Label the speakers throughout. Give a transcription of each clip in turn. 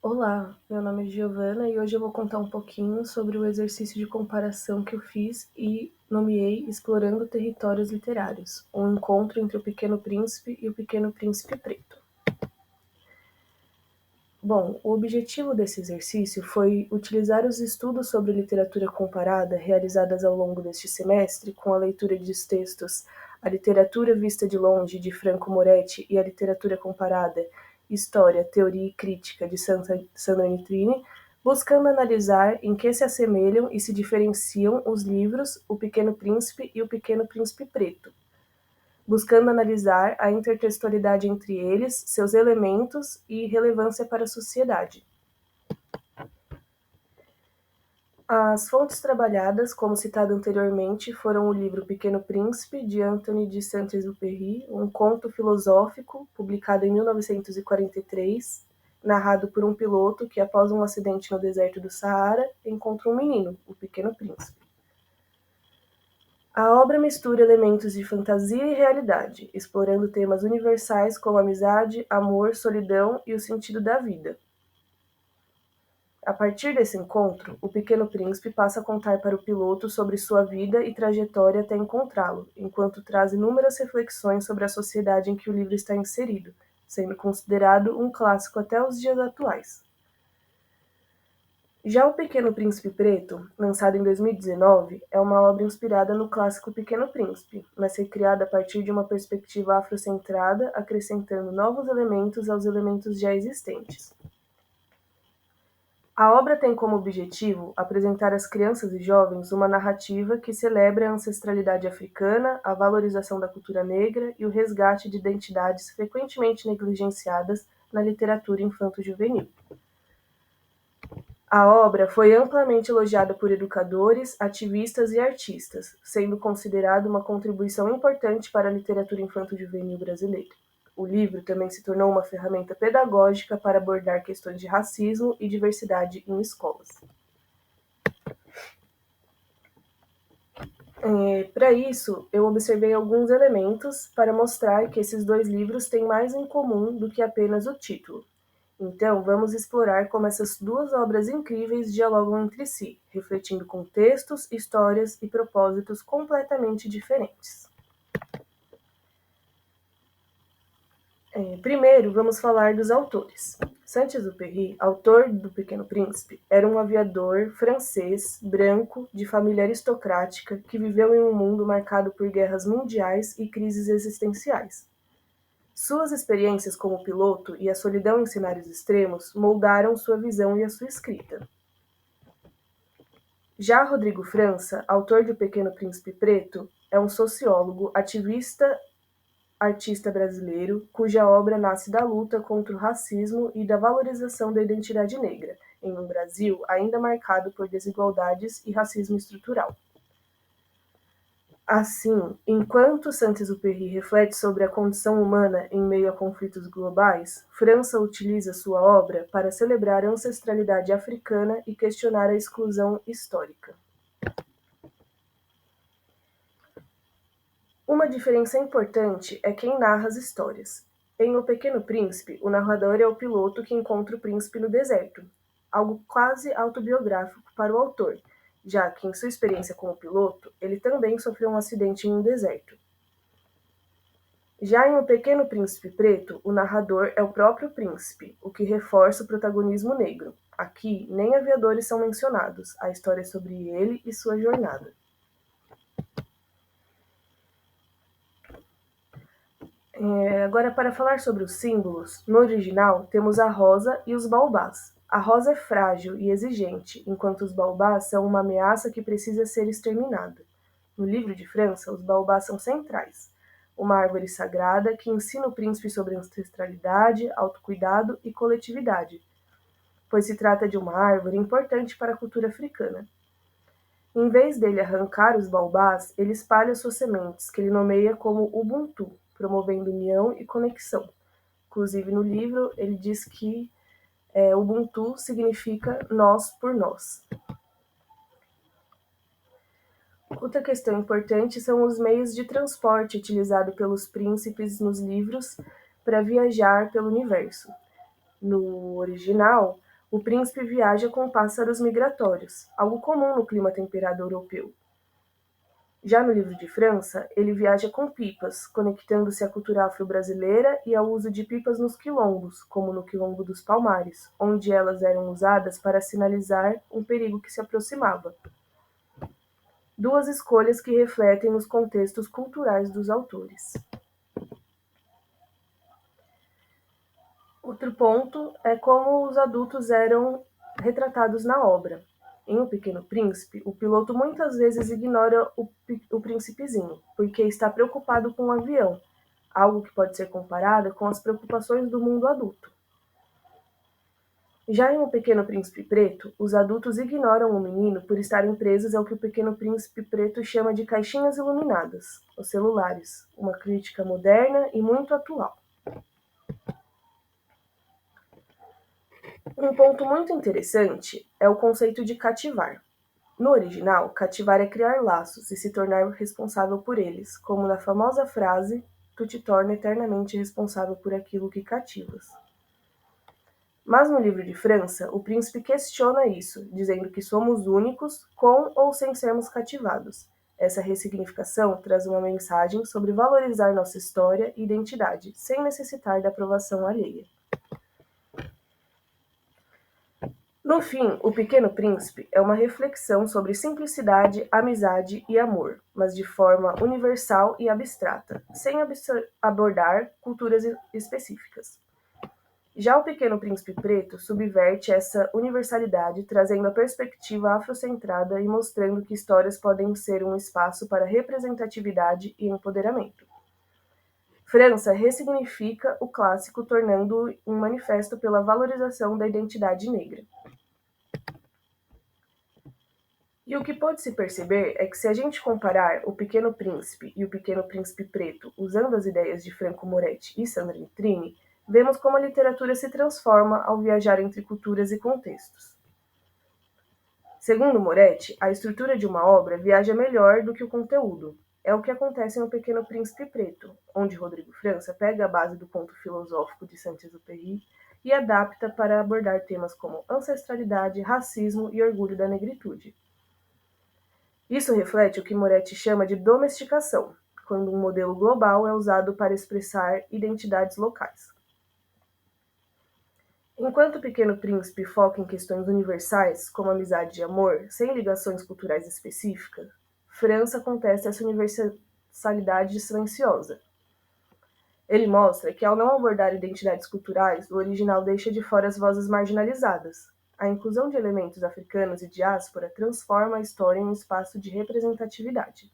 Speaker 1: Olá, meu nome é Giovana e hoje eu vou contar um pouquinho sobre o exercício de comparação que eu fiz e nomeei Explorando Territórios Literários, um encontro entre o Pequeno Príncipe e o Pequeno Príncipe Preto. Bom, o objetivo desse exercício foi utilizar os estudos sobre literatura comparada realizadas ao longo deste semestre com a leitura dos textos A Literatura Vista de Longe, de Franco Moretti, e A Literatura Comparada, História, Teoria e Crítica, de Sandro Nitrini, buscando analisar em que se assemelham e se diferenciam os livros O Pequeno Príncipe e O Pequeno Príncipe Preto, buscando analisar a intertextualidade entre eles, seus elementos e relevância para a sociedade. As fontes trabalhadas, como citado anteriormente, foram o livro Pequeno Príncipe, de Anthony de Saint-Exupéry, um conto filosófico, publicado em 1943, narrado por um piloto que, após um acidente no deserto do Saara, encontra um menino, o Pequeno Príncipe. A obra mistura elementos de fantasia e realidade, explorando temas universais como amizade, amor, solidão e o sentido da vida. A partir desse encontro, o Pequeno Príncipe passa a contar para o piloto sobre sua vida e trajetória até encontrá-lo, enquanto traz inúmeras reflexões sobre a sociedade em que o livro está inserido, sendo considerado um clássico até os dias atuais. Já O Pequeno Príncipe Preto, lançado em 2019, é uma obra inspirada no clássico Pequeno Príncipe, mas recriada a partir de uma perspectiva afrocentrada, acrescentando novos elementos aos elementos já existentes. A obra tem como objetivo apresentar às crianças e jovens uma narrativa que celebra a ancestralidade africana, a valorização da cultura negra e o resgate de identidades frequentemente negligenciadas na literatura infanto-juvenil. A obra foi amplamente elogiada por educadores, ativistas e artistas, sendo considerada uma contribuição importante para a literatura infanto-juvenil brasileira. O livro também se tornou uma ferramenta pedagógica para abordar questões de racismo e diversidade em escolas. Para isso, eu observei alguns elementos para mostrar que esses dois livros têm mais em comum do que apenas o título. Então, vamos explorar como essas duas obras incríveis dialogam entre si, refletindo contextos, histórias e propósitos completamente diferentes. Primeiro, vamos falar dos autores. Saint-Exupéry, autor do Pequeno Príncipe, era um aviador francês, branco, de família aristocrática, que viveu em um mundo marcado por guerras mundiais e crises existenciais. Suas experiências como piloto e a solidão em cenários extremos moldaram sua visão e a sua escrita. Já Rodrigo França, autor de O Pequeno Príncipe Preto, é um sociólogo, ativista, artista brasileiro, cuja obra nasce da luta contra o racismo e da valorização da identidade negra, em um Brasil ainda marcado por desigualdades e racismo estrutural. Assim, enquanto Saint-Exupéry reflete sobre a condição humana em meio a conflitos globais, França utiliza sua obra para celebrar a ancestralidade africana e questionar a exclusão histórica. Uma diferença importante é quem narra as histórias. Em O Pequeno Príncipe, o narrador é o piloto que encontra o príncipe no deserto, algo quase autobiográfico para o autor, já que em sua experiência como piloto, ele também sofreu um acidente em um deserto. Já em O Pequeno Príncipe Preto, o narrador é o próprio príncipe, o que reforça o protagonismo negro. Aqui, nem aviadores são mencionados, a história é sobre ele e sua jornada. Agora, para falar sobre os símbolos, no original temos a rosa e os baobás. A rosa é frágil e exigente, enquanto os baobás são uma ameaça que precisa ser exterminada. No livro de França, os baobás são centrais, uma árvore sagrada que ensina o príncipe sobre ancestralidade, autocuidado e coletividade, pois se trata de uma árvore importante para a cultura africana. Em vez dele arrancar os baobás, ele espalha suas sementes, que ele nomeia como Ubuntu, promovendo união e conexão. Inclusive, no livro, ele diz que Ubuntu significa nós por nós. Outra questão importante são os meios de transporte utilizados pelos príncipes nos livros para viajar pelo universo. No original, O príncipe viaja com pássaros migratórios, algo comum no clima temperado europeu. Já no livro de França, ele viaja com pipas, conectando-se à cultura afro-brasileira e ao uso de pipas nos quilombos, como no Quilombo dos Palmares, onde elas eram usadas para sinalizar um perigo que se aproximava. Duas escolhas que refletem os contextos culturais dos autores. Outro ponto é como os adultos eram retratados na obra. Em O Pequeno Príncipe, o piloto muitas vezes ignora o príncipezinho, porque está preocupado com o avião, algo que pode ser comparado com as preocupações do mundo adulto. Já em O Pequeno Príncipe Preto, os adultos ignoram o menino por estarem presos ao que o Pequeno Príncipe Preto chama de caixinhas iluminadas, os celulares, uma crítica moderna e muito atual. Um ponto muito interessante é o conceito de cativar. No original, cativar é criar laços e se tornar responsável por eles, como na famosa frase: "Tu te torna eternamente responsável por aquilo que cativas". Mas no livro de França, o príncipe questiona isso, dizendo que somos únicos, com ou sem sermos cativados. Essa ressignificação traz uma mensagem sobre valorizar nossa história e identidade, sem necessitar da aprovação alheia. No fim, O Pequeno Príncipe é uma reflexão sobre simplicidade, amizade e amor, mas de forma universal e abstrata, sem abordar culturas específicas. Já O Pequeno Príncipe Preto subverte essa universalidade, trazendo a perspectiva afrocentrada e mostrando que histórias podem ser um espaço para representatividade e empoderamento. França ressignifica o clássico, tornando-o um manifesto pela valorização da identidade negra. E o que pode-se perceber é que, se a gente comparar O Pequeno Príncipe e O Pequeno Príncipe Preto usando as ideias de Franco Moretti e Sandra Nitrini, vemos como a literatura se transforma ao viajar entre culturas e contextos. Segundo Moretti, a estrutura de uma obra viaja melhor do que o conteúdo. É o que acontece no Pequeno Príncipe Preto, onde Rodrigo França pega a base do conto filosófico de Saint-Exupéry e adapta para abordar temas como ancestralidade, racismo e orgulho da negritude. Isso reflete o que Moretti chama de domesticação, quando um modelo global é usado para expressar identidades locais. Enquanto O Pequeno Príncipe foca em questões universais, como amizade e amor, sem ligações culturais específicas, França contesta essa universalidade silenciosa. Ele mostra que, ao não abordar identidades culturais, o original deixa de fora as vozes marginalizadas. A inclusão de elementos africanos e diáspora transforma a história em um espaço de representatividade.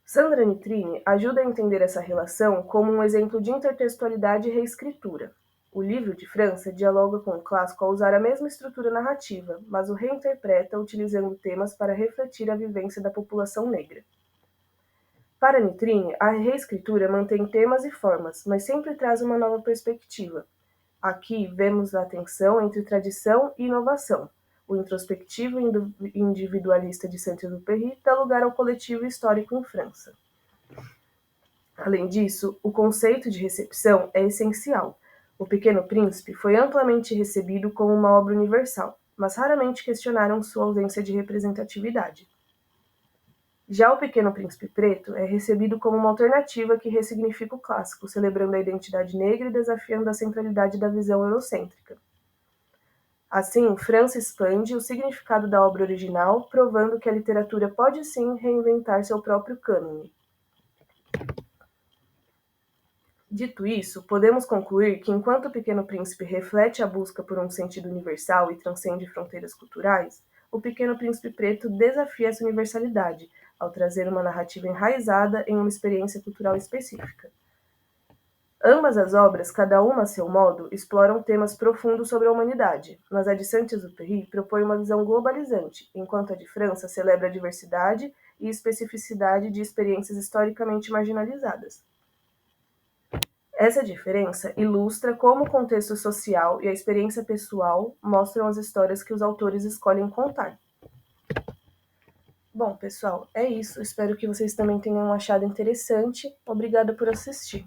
Speaker 1: Sandra Nitrini ajuda a entender essa relação como um exemplo de intertextualidade e reescritura. O livro de França dialoga com o clássico ao usar a mesma estrutura narrativa, mas o reinterpreta utilizando temas para refletir a vivência da população negra. Para Nitrini, a reescritura mantém temas e formas, mas sempre traz uma nova perspectiva. Aqui vemos a tensão entre tradição e inovação. O introspectivo e individualista de Saint-Exupéry dá lugar ao coletivo histórico em França. Além disso, o conceito de recepção é essencial. O Pequeno Príncipe foi amplamente recebido como uma obra universal, mas raramente questionaram sua ausência de representatividade. Já O Pequeno Príncipe Preto é recebido como uma alternativa que ressignifica o clássico, celebrando a identidade negra e desafiando a centralidade da visão eurocêntrica. Assim, França expande o significado da obra original, provando que a literatura pode sim reinventar seu próprio cânone. Dito isso, podemos concluir que, enquanto O Pequeno Príncipe reflete a busca por um sentido universal e transcende fronteiras culturais, O Pequeno Príncipe Preto desafia essa universalidade, ao trazer uma narrativa enraizada em uma experiência cultural específica. Ambas as obras, cada uma a seu modo, exploram temas profundos sobre a humanidade, mas a de Saint-Exupéry propõe uma visão globalizante, enquanto a de França celebra a diversidade e especificidade de experiências historicamente marginalizadas. Essa diferença ilustra como o contexto social e a experiência pessoal mostram as histórias que os autores escolhem contar. Bom, pessoal, é isso. Espero que vocês também tenham achado interessante. Obrigada por assistir.